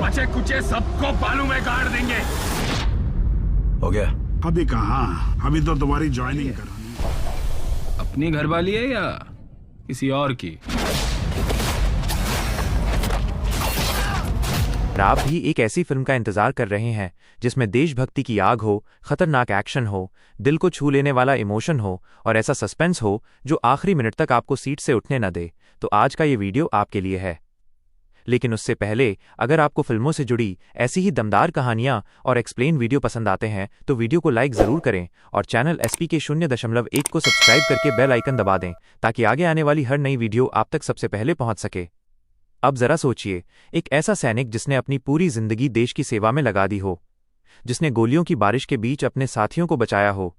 बचे कुचे सबको बालू में गाड़ देंगे। हो गया? अभी कहाँ, अभी तो तुम्हारी ज्वाइनिंग करानी। अपनी घरवाली है या किसी और की? आप भी एक ऐसी फिल्म का इंतजार कर रहे हैं जिसमें देशभक्ति की आग हो, खतरनाक एक्शन हो, दिल को छू लेने वाला इमोशन हो और ऐसा सस्पेंस हो जो आखिरी मिनट तक आपको सीट से उठने न दे, तो आज का ये वीडियो आपके लिए है। लेकिन उससे पहले, अगर आपको फिल्मों से जुड़ी ऐसी ही दमदार कहानियां और एक्सप्लेन वीडियो पसंद आते हैं तो वीडियो को लाइक जरूर करें और चैनल SPK 0.1 को सब्सक्राइब करके बेल आइकन दबा दें ताकि आगे आने वाली हर नई वीडियो आप तक सबसे पहले पहुंच सके। अब जरा सोचिए, एक ऐसा सैनिक जिसने अपनी पूरी जिंदगी देश की सेवा में लगा दी हो, जिसने गोलियों की बारिश के बीच अपने साथियों को बचाया हो,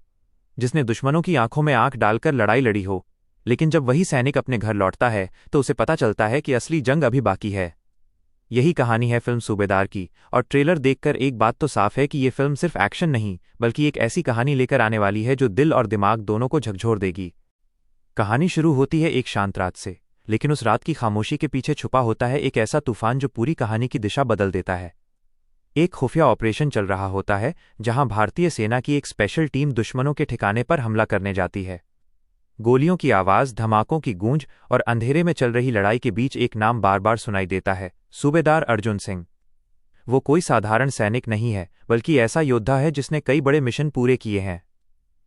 जिसने दुश्मनों की आंखों में आंख डालकर लड़ाई लड़ी हो, लेकिन जब वही सैनिक अपने घर लौटता है तो उसे पता चलता है कि असली जंग अभी बाकी है। यही कहानी है फिल्म सूबेदार की, और ट्रेलर देखकर एक बात तो साफ है कि ये फिल्म सिर्फ एक्शन नहीं बल्कि एक ऐसी कहानी लेकर आने वाली है जो दिल और दिमाग दोनों को झकझोर देगी। कहानी शुरू होती है एक शांत रात से, लेकिन उस रात की खामोशी के पीछे छुपा होता है एक ऐसा तूफान जो पूरी कहानी की दिशा बदल देता है। एक खुफिया ऑपरेशन चल रहा होता है जहां भारतीय सेना की एक स्पेशल टीम दुश्मनों के ठिकाने पर हमला करने जाती है। गोलियों की आवाज, धमाकों की गूंज और अंधेरे में चल रही लड़ाई के बीच एक नाम बार बार सुनाई देता है, सूबेदार अर्जुन सिंह। वो कोई साधारण सैनिक नहीं है बल्कि ऐसा योद्धा है जिसने कई बड़े मिशन पूरे किए हैं।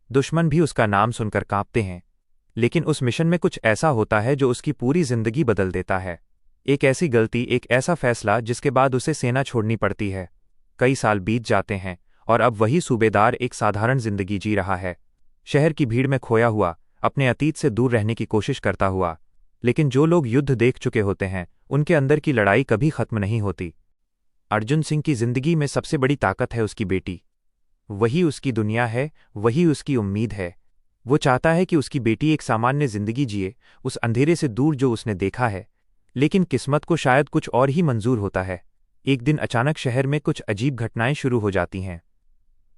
दुश्मन भी उसका नाम सुनकर कांपते हैं, लेकिन उस मिशन में कुछ ऐसा होता है जो उसकी पूरी जिंदगी बदल देता है। एक ऐसी गलती, एक ऐसा फैसला जिसके बाद उसे सेना छोड़नी पड़ती है। कई साल बीत जाते हैं और अब वही सूबेदार एक साधारण जिंदगी जी रहा है, शहर की भीड़ में खोया हुआ, अपने अतीत से दूर रहने की कोशिश करता हुआ। लेकिन जो लोग युद्ध देख चुके होते हैं उनके अंदर की लड़ाई कभी खत्म नहीं होती। अर्जुन सिंह की जिंदगी में सबसे बड़ी ताकत है उसकी बेटी। वही उसकी दुनिया है, वही उसकी उम्मीद है। वो चाहता है कि उसकी बेटी एक सामान्य जिंदगी जिए, उस अंधेरे से दूर जो उसने देखा है। लेकिन किस्मत को शायद कुछ और ही मंजूर होता है। एक दिन अचानक शहर में कुछ अजीब घटनाएं शुरू हो जाती हैं।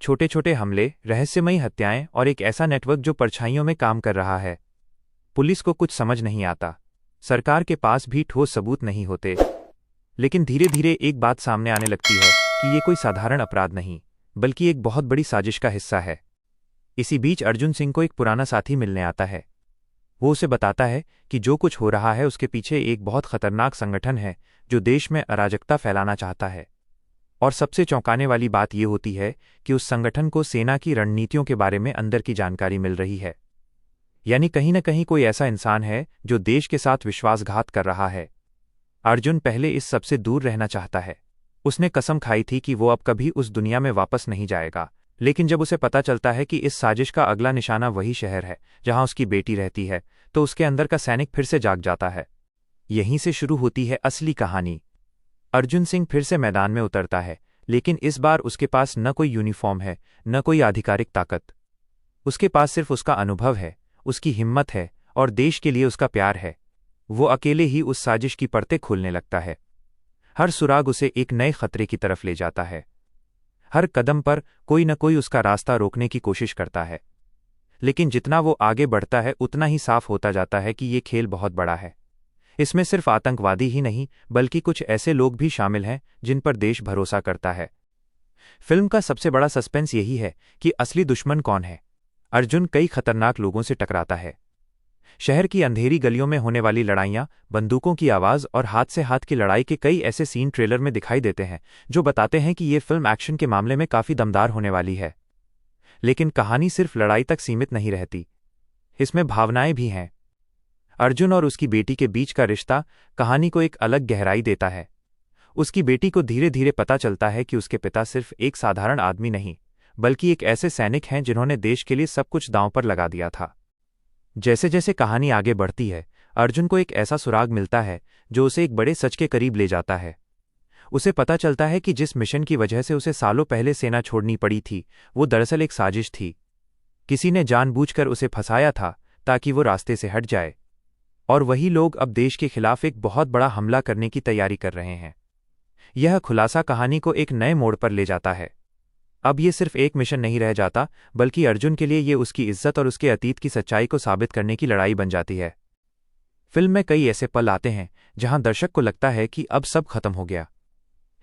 छोटे छोटे हमले, रहस्यमयी हत्याएं और एक ऐसा नेटवर्क जो परछाइयों में काम कर रहा है। पुलिस को कुछ समझ नहीं आता, सरकार के पास भी ठोस सबूत नहीं होते। लेकिन धीरे धीरे एक बात सामने आने लगती है कि ये कोई साधारण अपराध नहीं बल्कि एक बहुत बड़ी साजिश का हिस्सा है। इसी बीच अर्जुन सिंह को एक पुराना साथी मिलने आता है। वो उसे बताता है कि जो कुछ हो रहा है उसके पीछे एक बहुत खतरनाक संगठन है जो देश में अराजकता फैलाना चाहता है। और सबसे चौंकाने वाली बात यह होती है कि उस संगठन को सेना की रणनीतियों के बारे में अंदर की जानकारी मिल रही है। यानी कहीं न कहीं कोई ऐसा इंसान है जो देश के साथ विश्वासघात कर रहा है। अर्जुन पहले इस सबसे दूर रहना चाहता है। उसने कसम खाई थी कि वो अब कभी उस दुनिया में वापस नहीं जाएगा। लेकिन जब उसे पता चलता है कि इस साजिश का अगला निशाना वही शहर है जहां उसकी बेटी रहती है, तो उसके अंदर का सैनिक फिर से जाग जाता है। यहीं से शुरू होती है असली कहानी। अर्जुन सिंह फिर से मैदान में उतरता है, लेकिन इस बार उसके पास न कोई यूनिफॉर्म है, न कोई आधिकारिक ताकत। उसके पास सिर्फ उसका अनुभव है, उसकी हिम्मत है और देश के लिए उसका प्यार है। वो अकेले ही उस साजिश की परतें खोलने लगता है। हर सुराग उसे एक नए खतरे की तरफ ले जाता है। हर कदम पर कोई न कोई उसका रास्ता रोकने की कोशिश करता है। लेकिन जितना वो आगे बढ़ता है उतना ही साफ होता जाता है कि ये खेल बहुत बड़ा है। इसमें सिर्फ आतंकवादी ही नहीं बल्कि कुछ ऐसे लोग भी शामिल हैं जिन पर देश भरोसा करता है। फिल्म का सबसे बड़ा सस्पेंस यही है कि असली दुश्मन कौन है। अर्जुन कई खतरनाक लोगों से टकराता है। शहर की अंधेरी गलियों में होने वाली लड़ाइयां, बंदूकों की आवाज और हाथ से हाथ की लड़ाई के कई ऐसे सीन ट्रेलर में दिखाई देते हैं जो बताते हैं कि ये फिल्म एक्शन के मामले में काफी दमदार होने वाली है। लेकिन कहानी सिर्फ लड़ाई तक सीमित नहीं रहती, इसमें भावनाएं भी हैं। अर्जुन और उसकी बेटी के बीच का रिश्ता कहानी को एक अलग गहराई देता है। उसकी बेटी को धीरे धीरे पता चलता है कि उसके पिता सिर्फ एक साधारण आदमी नहीं बल्कि एक ऐसे सैनिक हैं जिन्होंने देश के लिए सब कुछ दांव पर लगा दिया था। जैसे जैसे कहानी आगे बढ़ती है, अर्जुन को एक ऐसा सुराग मिलता है जो उसे एक बड़े सच के करीब ले जाता है। उसे पता चलता है कि जिस मिशन की वजह से उसे सालों पहले सेना छोड़नी पड़ी थी, वो दरअसल एक साजिश थी। किसी ने जानबूझकर उसे फंसाया था ताकि वो रास्ते से हट जाए। और वही लोग अब देश के खिलाफ एक बहुत बड़ा हमला करने की तैयारी कर रहे हैं। यह खुलासा कहानी को एक नए मोड़ पर ले जाता है। अब ये सिर्फ एक मिशन नहीं रह जाता बल्कि अर्जुन के लिए ये उसकी इज्जत और उसके अतीत की सच्चाई को साबित करने की लड़ाई बन जाती है। फिल्म में कई ऐसे पल आते हैं जहां दर्शक को लगता है कि अब सब खत्म हो गया,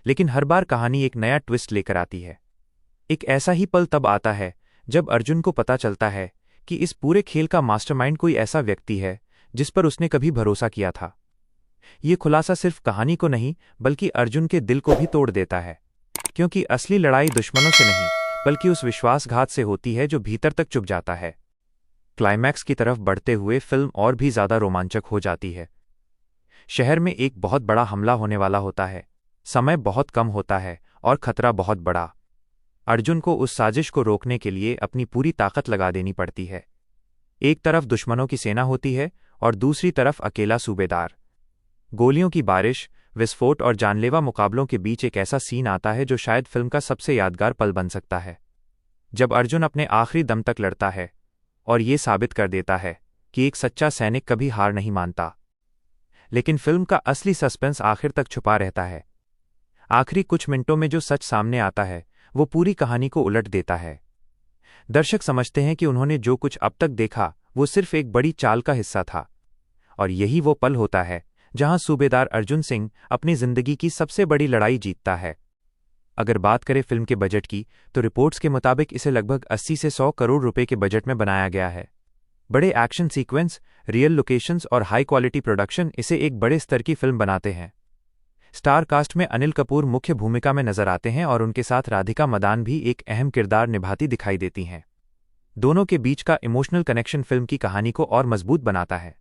लेकिन हर बार कहानी एक नया ट्विस्ट लेकर आती है। एक ऐसा ही पल तब आता है जब अर्जुन को पता चलता है कि इस पूरे खेल का मास्टरमाइंड कोई ऐसा व्यक्ति है जिस पर उसने कभी भरोसा किया था। ये खुलासा सिर्फ कहानी को नहीं बल्कि अर्जुन के दिल को भी तोड़ देता है, क्योंकि असली लड़ाई दुश्मनों से नहीं बल्कि उस विश्वासघात से होती है जो भीतर तक चुभ जाता है। क्लाइमैक्स की तरफ बढ़ते हुए फिल्म और भी ज्यादा रोमांचक हो जाती है। शहर में एक बहुत बड़ा हमला होने वाला होता है, समय बहुत कम होता है और खतरा बहुत बड़ा। अर्जुन को उस साजिश को रोकने के लिए अपनी पूरी ताकत लगा देनी पड़ती है। एक तरफ दुश्मनों की सेना होती है और दूसरी तरफ अकेला सूबेदार। गोलियों की बारिश, विस्फोट और जानलेवा मुकाबलों के बीच एक ऐसा सीन आता है जो शायद फिल्म का सबसे यादगार पल बन सकता है, जब अर्जुन अपने आखिरी दम तक लड़ता है और ये साबित कर देता है कि एक सच्चा सैनिक कभी हार नहीं मानता। लेकिन फिल्म का असली सस्पेंस आखिर तक छुपा रहता है। आखिरी कुछ मिनटों में जो सच सामने आता है वो पूरी कहानी को उलट देता है। दर्शक समझते हैं कि उन्होंने जो कुछ अब तक देखा वो सिर्फ एक बड़ी चाल का हिस्सा था, और यही वो पल होता है जहां सूबेदार अर्जुन सिंह अपनी जिंदगी की सबसे बड़ी लड़ाई जीतता है। अगर बात करें फिल्म के बजट की, तो रिपोर्ट्स के मुताबिक इसे लगभग 80 से 100 करोड़ रुपए के बजट में बनाया गया है। बड़े एक्शन सीक्वेंस, रियल लोकेशंस और हाई क्वालिटी प्रोडक्शन इसे एक बड़े स्तर की फिल्म बनाते हैं। स्टार कास्ट में अनिल कपूर मुख्य भूमिका में नजर आते हैं और उनके साथ राधिका मदान भी एक अहम किरदार निभाती दिखाई देती हैं। दोनों के बीच का इमोशनल कनेक्शन फिल्म की कहानी को और मजबूत बनाता है।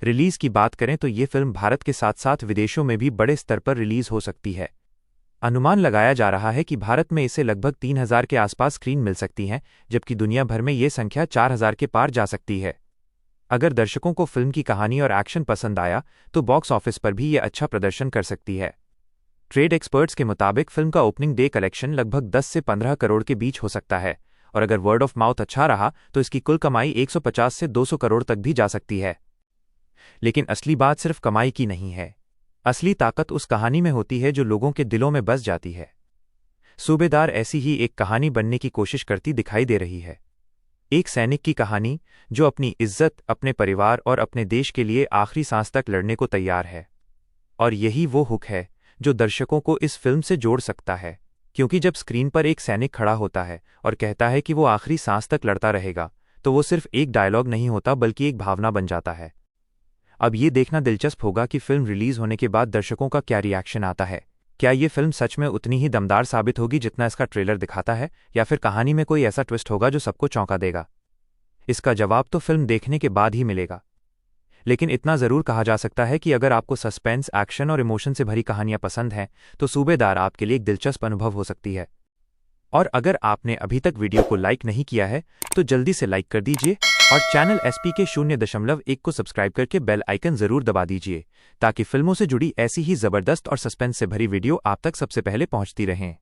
रिलीज की बात करें तो ये फिल्म भारत के साथ साथ विदेशों में भी बड़े स्तर पर रिलीज हो सकती है। अनुमान लगाया जा रहा है कि भारत में इसे लगभग 3000 के आसपास स्क्रीन मिल सकती हैं, जबकि दुनिया भर में ये संख्या 4000 के पार जा सकती है। अगर दर्शकों को फिल्म की कहानी और एक्शन पसंद आया तो बॉक्स ऑफिस पर भी ये अच्छा प्रदर्शन कर सकती है। ट्रेड एक्सपर्ट्स के मुताबिक फिल्म का ओपनिंग डे कलेक्शन लगभग 10 से 15 करोड़ के बीच हो सकता है, और अगर वर्ड ऑफ माउथ अच्छा रहा तो इसकी कुल कमाई 150 से 200 करोड़ तक भी जा सकती है। लेकिन असली बात सिर्फ कमाई की नहीं है। असली ताकत उस कहानी में होती है जो लोगों के दिलों में बस जाती है। सूबेदार ऐसी ही एक कहानी बनने की कोशिश करती दिखाई दे रही है। एक सैनिक की कहानी जो अपनी इज्जत, अपने परिवार और अपने देश के लिए आखिरी सांस तक लड़ने को तैयार है। और यही वो हुक है जो दर्शकों को इस फिल्म से जोड़ सकता है, क्योंकि जब स्क्रीन पर एक सैनिक खड़ा होता है और कहता है कि वो आखिरी सांस तक लड़ता रहेगा, तो वो सिर्फ एक डायलॉग नहीं होता बल्कि एक भावना बन जाता है। अब ये देखना दिलचस्प होगा कि फिल्म रिलीज होने के बाद दर्शकों का क्या रिएक्शन आता है। क्या ये फिल्म सच में उतनी ही दमदार साबित होगी जितना इसका ट्रेलर दिखाता है, या फिर कहानी में कोई ऐसा ट्विस्ट होगा जो सबको चौंका देगा? इसका जवाब तो फिल्म देखने के बाद ही मिलेगा। लेकिन इतना जरूर कहा जा सकता है कि अगर आपको सस्पेंस, एक्शन और इमोशन से भरी कहानियां पसंद हैं तो सूबेदार आपके लिए एक दिलचस्प अनुभव हो सकती है। और अगर आपने अभी तक वीडियो को लाइक नहीं किया है तो जल्दी से लाइक कर दीजिए और चैनल SPK 0.1 को सब्सक्राइब करके बेल आइकन जरूर दबा दीजिए, ताकि फिल्मों से जुड़ी ऐसी ही जबरदस्त और सस्पेंस से भरी वीडियो आप तक सबसे पहले पहुंचती रहें।